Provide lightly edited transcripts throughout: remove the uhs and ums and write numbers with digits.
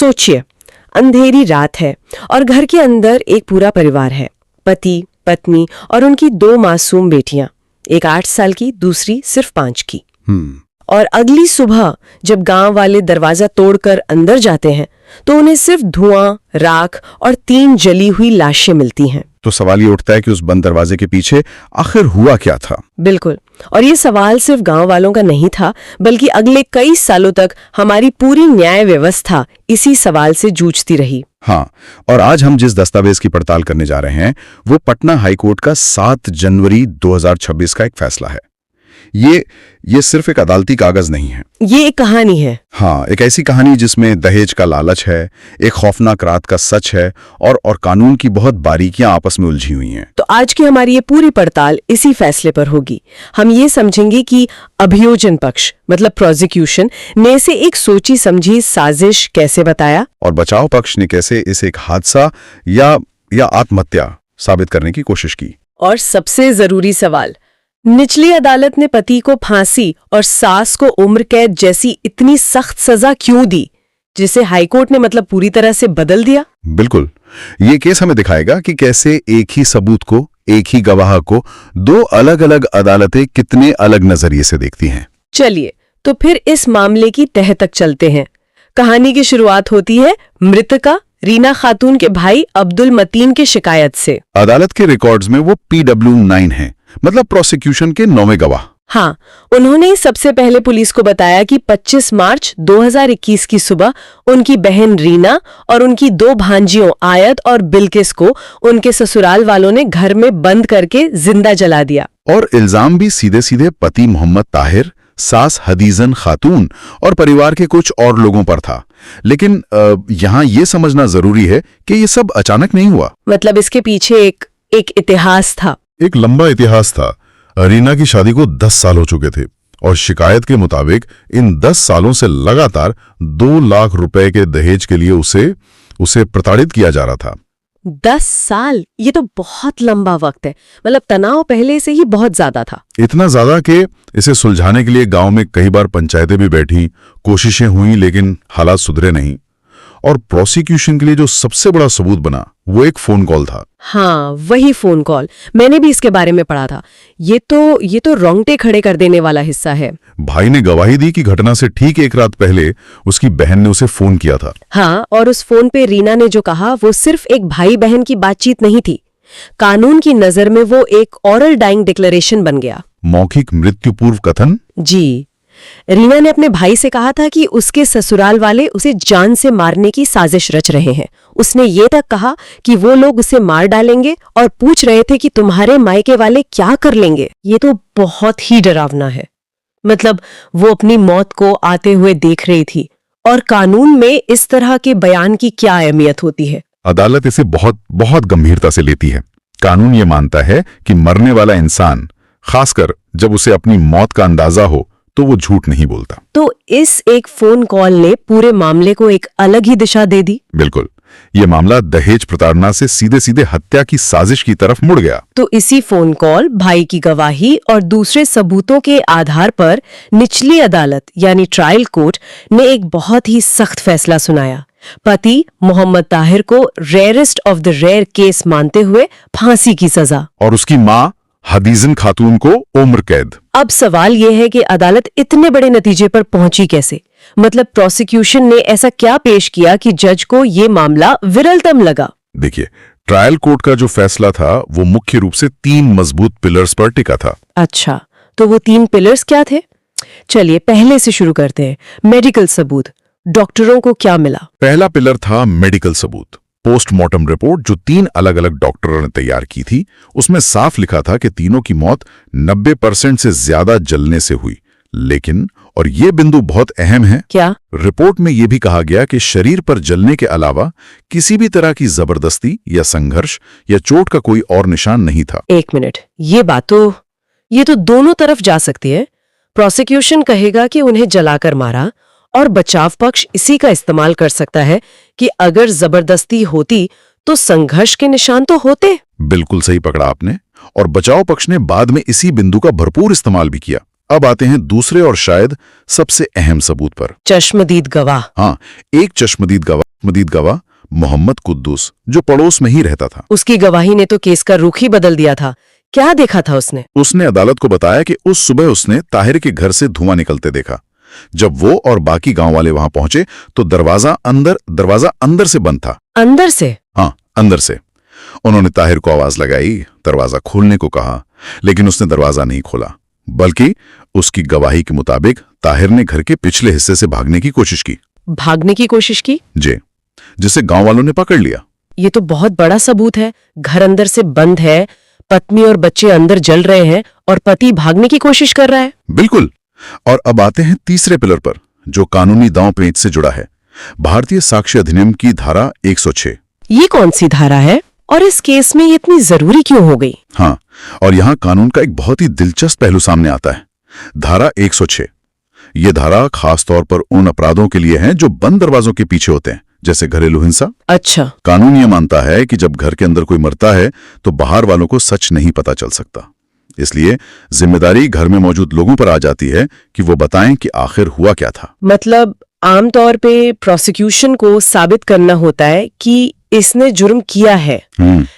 सोचिए, अंधेरी रात है और घर के अंदर एक पूरा परिवार है, पति, पत्नी और उनकी 2 मासूम बेटियां, एक 8 साल की, दूसरी सिर्फ 5 की। और अगली सुबह जब गांव वाले दरवाजा तोड़कर अंदर जाते हैं तो उन्हें सिर्फ धुआं, राख और 3 जली हुई लाशें मिलती हैं। तो सवाल ये उठता है कि उस बंद दरवाजे के पीछे आखिर हुआ क्या था? बिल्कुल, और ये सवाल सिर्फ गांव वालों का नहीं था, बल्कि अगले कई सालों तक हमारी पूरी न्याय व्यवस्था इसी सवाल से जूझती रही। हाँ, और आज हम जिस दस्तावेज की पड़ताल करने जा रहे हैं वो पटना हाईकोर्ट का 7 जनवरी 2026 का एक फैसला है। ये सिर्फ एक अदालती कागज नहीं है, ये एक कहानी है। हाँ, एक ऐसी कहानी जिसमें दहेज का लालच है, एक खौफनाक रात का सच है और कानून की बहुत बारीकियां आपस में उलझी हुई हैं। तो आज की हमारी ये पूरी पड़ताल इसी फैसले पर होगी। हम ये समझेंगे कि अभियोजन पक्ष मतलब प्रोसिक्यूशन ने इसे एक सोची समझी साजिश कैसे बताया और बचाव पक्ष ने कैसे इसे एक हादसा या आत्महत्या साबित करने की कोशिश की। और सबसे जरूरी सवाल, निचली अदालत ने पति को फांसी और सास को उम्र कैद जैसी इतनी सख्त सजा क्यों दी, जिसे हाईकोर्ट ने मतलब पूरी तरह से बदल दिया? बिल्कुल, ये केस हमें दिखाएगा कि कैसे एक ही सबूत को, एक ही गवाह को 2 अलग-अलग अदालतें कितने अलग नजरिए से देखती हैं। चलिए तो फिर इस मामले की तह तक चलते हैं। कहानी की शुरुआत होती है मृतका रीना खातून के भाई अब्दुल मतीन की शिकायत से। अदालत के रिकॉर्ड्स में वो PW9 है, मतलब प्रोसिक्यूशन के 9वें गवाह। हाँ, उन्होंने सबसे पहले पुलिस को बताया कि 25 मार्च 2021 की सुबह उनकी बहन रीना और उनकी 2 भांजियों आयत और बिल्किस को उनके ससुराल वालों ने घर में बंद करके जिंदा जला दिया। और इल्जाम भी सीधे सीधे पति मोहम्मद ताहिर, सास हदीजन खातून और परिवार के कुछ और लोगों पर था। लेकिन यहाँ ये समझना जरूरी है कि ये सब अचानक नहीं हुआ। मतलब इसके पीछे एक इतिहास था, एक लंबा इतिहास था। रीना की शादी को 10 साल हो चुके थे और शिकायत के मुताबिक इन 10 सालों से लगातार 2 लाख रुपए के दहेज के लिए उसे प्रताड़ित किया जा रहा था। 10 साल, ये तो बहुत लंबा वक्त है। मतलब तनाव पहले से ही बहुत ज्यादा था, इतना ज्यादा कि इसे सुलझाने के लिए गांव में कई बार पंचायतें भी बैठी, कोशिशें हुई, लेकिन हालात सुधरे नहीं। और प्रोसिक्यूशन के लिए जो सबसे बड़ा सबूत बना वो एक फोन कॉल था। हाँ, वही फोन कॉल, मैंने भी इसके बारे में पढ़ा था। ये तो रोंगटे खड़े कर देने वाला हिस्सा है। भाई ने गवाही दी कि घटना से ठीक 1 रात पहले उसकी बहन ने उसे फोन किया था। हाँ, और उस फोन पे रीना ने जो कहा वो सिर्फ एक भाई बहन की बातचीत नहीं थी। कानून की नजर में वो एक ऑरल डाइंग डिक्लेरेशन बन गया, मौखिक मृत्यु पूर्व कथन। जी, रीना ने अपने भाई से कहा था कि उसके ससुराल वाले उसे जान से मारने की साजिश रच रहे हैं। उसने ये तक कहा कि वो लोग उसे मार डालेंगे और पूछ रहे थे कि तुम्हारे मायके वाले क्या कर लेंगे। ये तो बहुत ही डरावना है। मतलब वो अपनी मौत को आते हुए देख रही थी, और कानून में इस तरह के बयान की क्या अहमियत होती है? अदालत इसे बहुत बहुत गंभीरता से लेती है। कानून ये मानता है कि मरने वाला इंसान, खासकर जब उसे अपनी मौत का अंदाजा हो, तो वो झूठ नहीं बोलता। तो इस एक फोन कॉल ने पूरे मामले को एक अलग ही दिशा दे दी। बिल्कुल, ये मामला दहेज प्रताड़ना से सीधे सीधे हत्या की साजिश की तरफ मुड़ गया। तो इसी फोन कॉल, भाई की गवाही और दूसरे सबूतों के आधार पर निचली अदालत यानी ट्रायल कोर्ट ने एक बहुत ही सख्त फैसला सुनाया। पति मोहम्मद ताहिर को rarest of the rare case मानते हुए फांसी की सजा, और उसकी मां हदीजन खातून को उम्र कैद। अब सवाल यह है कि अदालत इतने बड़े नतीजे पर पहुंची कैसे? मतलब प्रोसिक्यूशन ने ऐसा क्या पेश किया कि जज को ये मामला विरलतम लगा? देखिए, ट्रायल कोर्ट का जो फैसला था वो मुख्य रूप से 3 मजबूत पिलर्स पर टिका था। अच्छा, तो वो 3 पिलर्स क्या थे? चलिए पहले से शुरू करते हैं। मेडिकल सबूत, डॉक्टरों को क्या मिला? पहला पिलर था मेडिकल सबूत। पोस्टमार्टम रिपोर्ट जो 3 अलग अलग डॉक्टरों ने तैयार की थी, उसमें साफ लिखा था कि तीनों की मौत 90% से ज्यादा जलने से हुई। लेकिन, और ये बिंदु बहुत अहम है, क्या? रिपोर्ट में यह भी कहा गया कि शरीर पर जलने के अलावा किसी भी तरह की जबरदस्ती या संघर्ष या चोट का कोई और निशान नहीं था। 1 मिनट, ये तो दोनों तरफ जा सकती है। प्रोसिक्यूशन कहेगा कि उन्हें जलाकर मारा, और बचाव पक्ष इसी का इस्तेमाल कर सकता है कि अगर जबरदस्ती होती तो संघर्ष के निशान तो होते। बिल्कुल सही पकड़ा आपने। और बचाव पक्ष ने बाद में इसी बिंदु का भरपूर इस्तेमाल भी किया। अब आते हैं दूसरे और शायद सबसे अहम सबूत पर। चश्मदीद गवाह। हाँ, एक चश्मदीद गवाह मोहम्मद कुद्दूस, जो पड़ोस में ही रहता था। उसकी गवाही ने तो केस का रुख ही बदल दिया था। क्या देखा था उसने? उसने अदालत को बताया कि उस सुबह उसने ताहिर के घर से धुआं निकलते देखा। जब वो और बाकी गांव वाले वहां पहुंचे तो दरवाजा अंदर से बंद था। अंदर से? हाँ, अंदर से। उन्होंने ताहिर को आवाज लगाई, दरवाजा खोलने को कहा, लेकिन उसने दरवाजा नहीं खोला, बल्कि उसकी गवाही के मुताबिक ताहिर ने घर के पिछले हिस्से से भागने की कोशिश की। भागने की कोशिश की? जी, जिसे गांव वालों ने पकड़ लिया। ये तो बहुत बड़ा सबूत है। घर अंदर से बंद है, पत्नी और बच्चे अंदर जल रहे हैं और पति भागने की कोशिश कर रहा है। बिल्कुल। और अब आते हैं तीसरे पिलर पर, जो कानूनी दांव पेंच से जुड़ा है, भारतीय साक्ष्य अधिनियम की धारा 106। ये कौन सी धारा है और इस केस में ये इतनी जरूरी क्यों हो गई? हाँ, और यहां कानून का एक बहुत ही दिलचस्प पहलू सामने आता है। धारा 106। ये धारा खास तौर पर उन अपराधों के लिए है जो बंद दरवाजों के पीछे होते हैं, जैसे घरेलू हिंसा। अच्छा। कानून ये मानता है कि जब घर के अंदर कोई मरता है तो बाहर वालों को सच नहीं पता चल सकता। इसलिए जिम्मेदारी घर में मौजूद लोगों पर आ जाती है कि वो बताएं कि आखिर हुआ क्या था। मतलब आमतौर पे प्रोसिक्यूशन को साबित करना होता है कि इसने जुर्म किया है,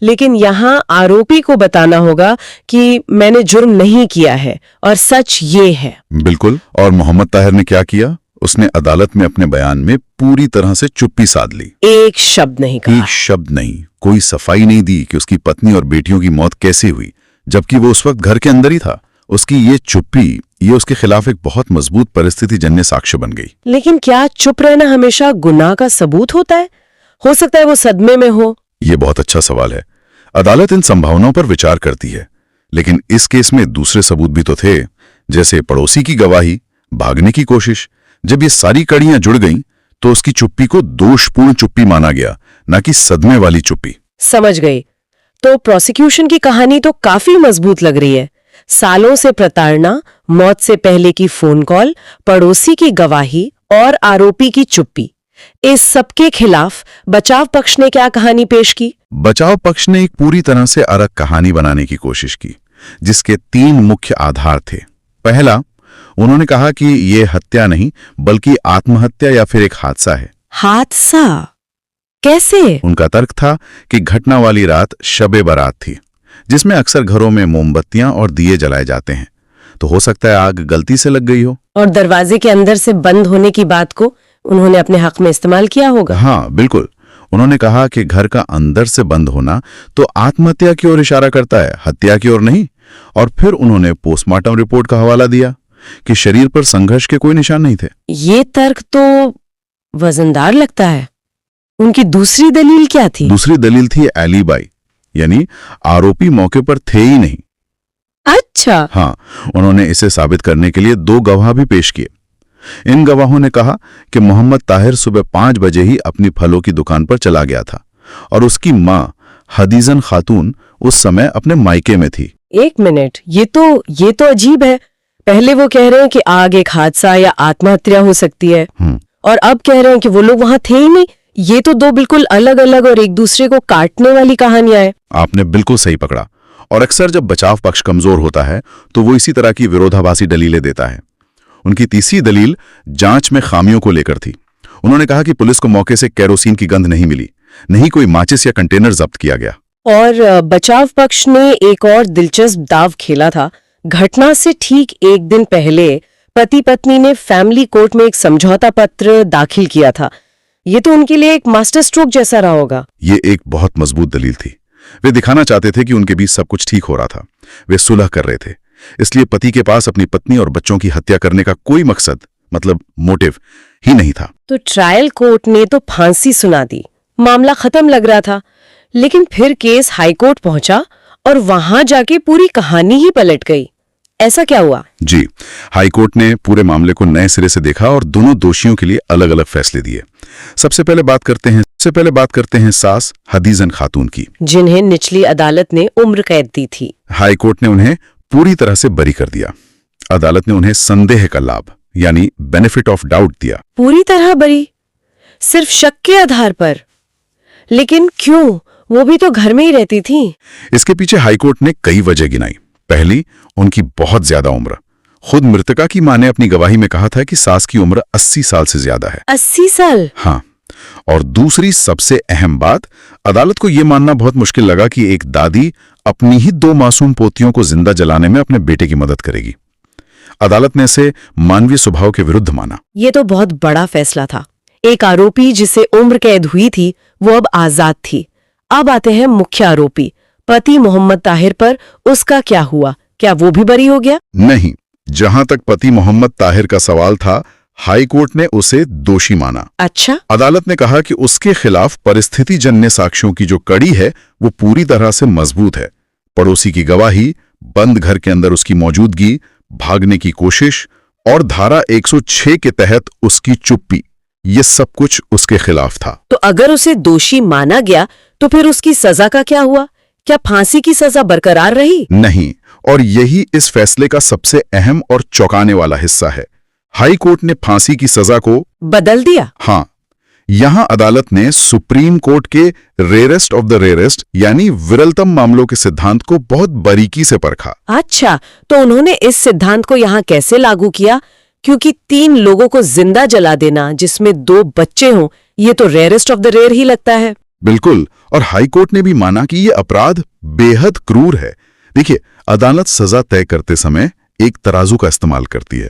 लेकिन यहाँ आरोपी को बताना होगा कि मैंने जुर्म नहीं किया है और सच ये है। बिल्कुल। और मोहम्मद ताहिर ने क्या किया? उसने अदालत में अपने बयान में पूरी तरह से चुप्पी साध ली। एक शब्द नहीं कहा। एक शब्द नहीं, कोई सफाई नहीं दी कि उसकी पत्नी और बेटियों की मौत कैसे हुई, जबकि वो उस वक्त घर के अंदर ही था। उसकी ये चुप्पी, ये उसके खिलाफ एक बहुत मजबूत परिस्थिति जन्य साक्ष्य बन गई। लेकिन क्या चुप रहना हमेशा गुनाह का सबूत होता है? हो सकता है वो सदमे में हो। ये बहुत अच्छा सवाल है। अदालत इन संभावनाओं पर विचार करती है, लेकिन इस केस में दूसरे सबूत भी तो थे, जैसे पड़ोसी की गवाही, भागने की कोशिश। जब ये सारी कड़ियां जुड़ गईं, तो उसकी चुप्पी को दोषपूर्ण चुप्पी माना गया, न कि सदमे वाली चुप्पी। समझ गई। तो प्रोसिक्यूशन की कहानी तो काफी मजबूत लग रही है। सालों से प्रताड़ना, मौत से पहले की फोन कॉल, पड़ोसी की गवाही और आरोपी की चुप्पी, इस सबके खिलाफ बचाव पक्ष ने क्या कहानी पेश की? बचाव पक्ष ने एक पूरी तरह से अलग कहानी बनाने की कोशिश की, जिसके 3 मुख्य आधार थे। पहला, उन्होंने कहा कि यह हत्या नहीं बल्कि आत्महत्या या फिर एक हादसा है। हादसा? कैसे? उनका तर्क था कि घटना वाली रात शबे बारात थी, जिसमें अक्सर घरों में मोमबत्तियां और दिए जलाए जाते हैं, तो हो सकता है आग गलती से लग गई हो। और दरवाजे के अंदर से बंद होने की बात को उन्होंने अपने हक में इस्तेमाल किया होगा। हाँ, बिल्कुल। उन्होंने कहा कि घर का अंदर से बंद होना तो आत्महत्या की ओर इशारा करता है, हत्या की ओर नहीं। और फिर उन्होंने पोस्टमार्टम रिपोर्ट का हवाला दिया कि शरीर पर संघर्ष के कोई निशान नहीं थे। ये तर्क तो वजनदार लगता है। उनकी दूसरी दलील क्या थी? दूसरी दलील थी एलिबाई, यानी आरोपी मौके पर थे ही नहीं। अच्छा। हाँ, उन्होंने इसे साबित करने के लिए 2 गवाह भी पेश किए। इन गवाहों ने कहा कि मोहम्मद ताहिर सुबह 5 बजे ही अपनी फलों की दुकान पर चला गया था और उसकी मां हदीजन खातून उस समय अपने मायके में थी। एक मिनट, ये तो अजीब है। पहले वो कह रहे हैं कि आग एक हादसा या आत्महत्या हो सकती है, और अब कह रहे हैं कि वो लोग वहां थे ही नहीं। ये तो 2 बिल्कुल अलग अलग और एक दूसरे को काटने वाली कहानियां हैं। आपने बिल्कुल सही पकड़ा। और अक्सर जब बचाव पक्ष कमजोर होता है तो वो इसी तरह की विरोधाभासी दलीलें देता है। उनकी तीसरी दलील जांच में खामियों को लेकर थी। उन्होंने कहा कि पुलिस को मौके से केरोसिन की गंध नहीं मिली, नहीं कोई माचिस या कंटेनर जब्त किया गया। और बचाव पक्ष ने एक और दिलचस्प दाव खेला था। घटना से ठीक 1 दिन पहले पति पत्नी ने फैमिली कोर्ट में एक समझौता पत्र दाखिल किया था। ये तो उनके लिए एक मास्टर स्ट्रोक जैसा रहा होगा। ये एक बहुत मजबूत दलील थी। वे दिखाना चाहते थे कि उनके बीच सब कुछ ठीक हो रहा था, वे सुलह कर रहे थे। इसलिए पति के पास अपनी पत्नी और बच्चों की हत्या करने का कोई मकसद, मतलब मोटिव ही नहीं था। तो ट्रायल कोर्ट ने तो फांसी सुना दी, मामला खत्म लग रहा था। लेकिन फिर केस हाईकोर्ट पहुंचा और वहां जाके पूरी कहानी ही पलट गई। ऐसा क्या हुआ? जी, हाईकोर्ट ने पूरे मामले को नए सिरे से देखा और दोनों दोषियों के लिए अलग अलग फैसले दिए। सबसे पहले बात करते हैं सास हदीजन खातून की, जिन्हें निचली अदालत ने उम्र कैद दी थी। हाईकोर्ट ने उन्हें पूरी तरह से बरी कर दिया। अदालत ने उन्हें संदेह का लाभ, यानी बेनिफिट ऑफ डाउट दिया। पूरी तरह बरी? सिर्फ शक के आधार पर? लेकिन क्यों? वो भी तो घर में ही रहती थी। इसके पीछे हाईकोर्ट ने कई वजह गिनाई। पहली, उनकी बहुत ज्यादा उम्र। खुद मृतका की मां ने अपनी गवाही में कहा था कि सास की उम्र 80 साल से ज्यादा है। 80 साल? हाँ। और दूसरी सबसे अहम बात, अदालत को यह मानना बहुत मुश्किल लगा कि एक दादी अपनी ही 2 मासूम पोतियों को जिंदा जलाने में अपने बेटे की मदद करेगी। अदालत ने इसे मानवीय स्वभाव के विरुद्ध माना। ये तो बहुत बड़ा फैसला था। एक आरोपी जिसे उम्र कैद हुई थी वो अब आजाद थी। अब आते हैं मुख्य आरोपी पति मोहम्मद ताहिर पर। उसका क्या हुआ? क्या वो भी बरी हो गया? नहीं, जहां तक पति मोहम्मद ताहिर का सवाल था, हाई कोर्ट ने उसे दोषी माना। अच्छा। अदालत ने कहा कि उसके खिलाफ परिस्थितिजन्य साक्ष्यों की जो कड़ी है वो पूरी तरह से मजबूत है। पड़ोसी की गवाही, बंद घर के अंदर उसकी मौजूदगी, भागने की कोशिश और धारा 106 के तहत उसकी चुप्पी, ये सब कुछ उसके खिलाफ था। तो अगर उसे दोषी माना गया तो फिर उसकी सजा का क्या हुआ? क्या फांसी की सजा बरकरार रही? नहीं, और यही इस फैसले का सबसे अहम और चौंकाने वाला हिस्सा है। हाई कोर्ट ने फांसी की सजा को बदल दिया। हाँ, यहां अदालत ने सुप्रीम कोर्ट के रेयरेस्ट ऑफ द रेयरेस्ट यानी विरलतम मामलों के सिद्धांत को बहुत बारीकी से परखा। अच्छा, तो उन्होंने इस सिद्धांत को यहाँ कैसे लागू किया? क्योंकि 3 लोगों को जिंदा जला देना जिसमें 2 बच्चे हों, ये तो रेयरेस्ट ऑफ द रेयर ही लगता है। बिल्कुल, और हाई कोर्ट ने भी माना कि यह अपराध बेहद क्रूर है। देखिए, अदालत सजा तय करते समय एक तराजू का इस्तेमाल करती है।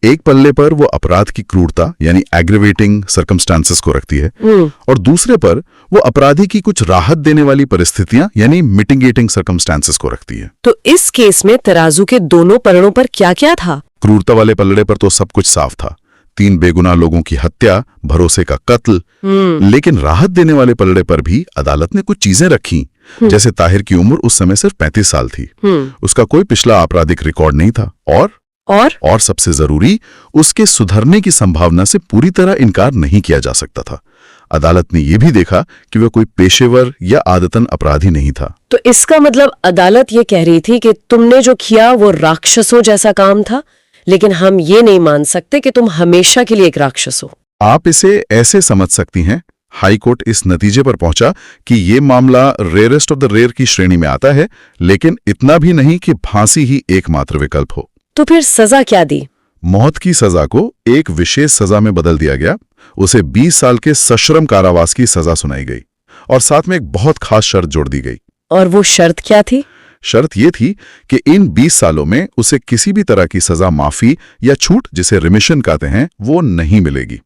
एक पल्ले पर वो अपराध की क्रूरता यानी एग्रेवेटिंग सर्कमस्टांसेस को रखती है, और दूसरे पर वो अपराधी की कुछ राहत देने वाली परिस्थितियां यानी मिटिगेटिंग सर्कमस्टांसेस को रखती है। तो इस केस में तराजू के दोनों पलड़ों पर क्या क्या था? क्रूरता वाले पल्ले पर तो सब कुछ साफ था, 3 बेगुनाह लोगों की हत्या, भरोसे का कत्ल। लेकिन राहत देने वाले पल्ले पर भी अदालत ने कुछ चीजें रखी, जैसे ताहिर की उम्र उस समय सिर्फ 35 साल थी, उसका कोई पिछला आपराधिक रिकॉर्ड नहीं था, और सबसे जरूरी, उसके सुधरने की संभावना से पूरी तरह इनकार नहीं किया जा सकता था। अदालत ने यह भी देखा कि वह कोई पेशेवर या आदतन अपराधी नहीं था। तो इसका मतलब अदालत ये कह रही थी कि तुमने जो किया वो राक्षसों जैसा काम था, लेकिन हम ये नहीं मान सकते कि तुम हमेशा के लिए एक राक्षस हो। आप इसे ऐसे समझ सकती हैं, हाई कोर्ट इस नतीजे पर पहुंचा कि ये मामला रेयरेस्ट ऑफ द रेयर की श्रेणी में आता है, लेकिन इतना भी नहीं कि फांसी ही एकमात्र विकल्प हो। तो फिर सजा क्या दी? मौत की सजा को एक विशेष सजा में बदल दिया गया। उसे 20 साल के सश्रम कारावास की सजा सुनाई गई, और साथ में एक बहुत खास शर्त जोड़ दी गई। और वो शर्त क्या थी? शर्त यह थी कि इन 20 सालों में उसे किसी भी तरह की सजा माफी या छूट, जिसे रिमिशन कहते हैं, वो नहीं मिलेगी।